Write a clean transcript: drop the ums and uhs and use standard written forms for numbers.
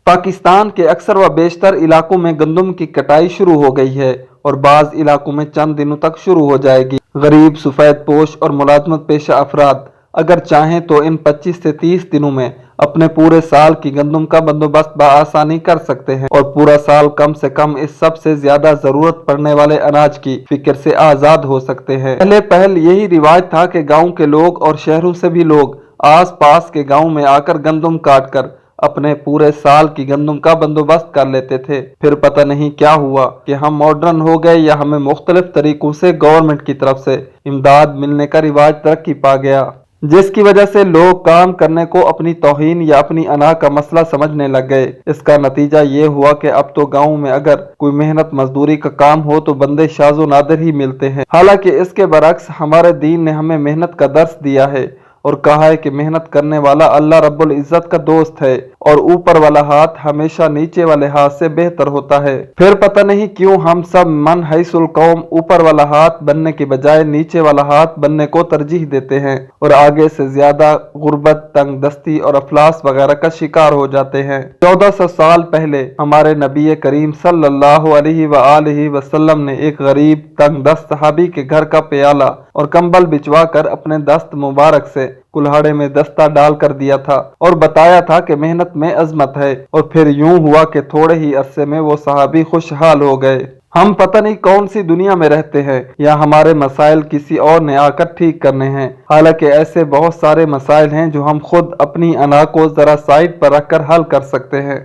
पाकिस्तान के अक्सर व बेशतर इलाकों में गंदम की कटाई शुरू हो गई है और बाज़ इलाकों में चंद दिनों तक शुरू हो जाएगी। गरीब, सफ़ेद पोश और मुलाजमत पेशा अफराद अगर चाहें तो इन 25 से 30 दिनों में अपने पूरे साल की गंदम का बंदोबस्त बआसानी कर सकते हैं और पूरा साल कम से कम इस सबसे ज्यादा जरूरत पड़ने वाले अनाज की फिक्र से आज़ाद हो सकते हैं। पहले यही रिवाज था कि गाँव के लोग और शहरों से भी लोग आस पास के गाँव में आकर गंदम काट कर अपने पूरे साल की गंदम का बंदोबस्त कर लेते थे। फिर पता नहीं क्या हुआ कि हम मॉडर्न हो गए या हमें मुख्तलिफ तरीकों से गवर्नमेंट की तरफ से इमदाद मिलने का रिवाज तरक्की पा गया, जिसकी वजह से लोग काम करने को अपनी तौहीन या अपनी अना का मसला समझने लग गए। इसका नतीजा ये हुआ कि अब तो गांव में अगर कोई मेहनत मजदूरी का काम हो तो बंदे शाज़ो नादिर ही मिलते हैं। हालांकि इसके बरक्स हमारे दीन ने हमें मेहनत का दर्स दिया है और कहा है कि मेहनत करने वाला अल्लाह रब्बुल इज्जत का दोस्त है और ऊपर वाला हाथ हमेशा नीचे वाले हाथ से बेहतर होता है। फिर पता नहीं क्यों हम सब मन हैसुल कौम ऊपर वाला हाथ बनने के बजाय नीचे वाला हाथ बनने को तरजीह देते हैं और आगे से ज्यादा गुर्बत, तंग दस्ती और अफलास वगैरह का शिकार हो जाते हैं। 1400 साल पहले हमारे नबी करीम सल्लल्लाहु अलैहि वसल्लम ने एक गरीब तंग दस्त सहाबी के घर का प्याला और कंबल बिछवा कर अपने दस्त मुबारक से कुल्हाड़े में दस्ता डाल कर दिया था और बताया था कि मेहनत में अजमत है। और फिर यूं हुआ कि थोड़े ही अरसे में वो सहाबी खुशहाल हो गए। हम पता नहीं कौन सी दुनिया में रहते हैं या हमारे मसाइल किसी और ने आकर ठीक करने हैं। हालांकि ऐसे बहुत सारे मसाइल हैं जो हम खुद अपनी अना को जरा साइड पर रखकर हल कर सकते हैं।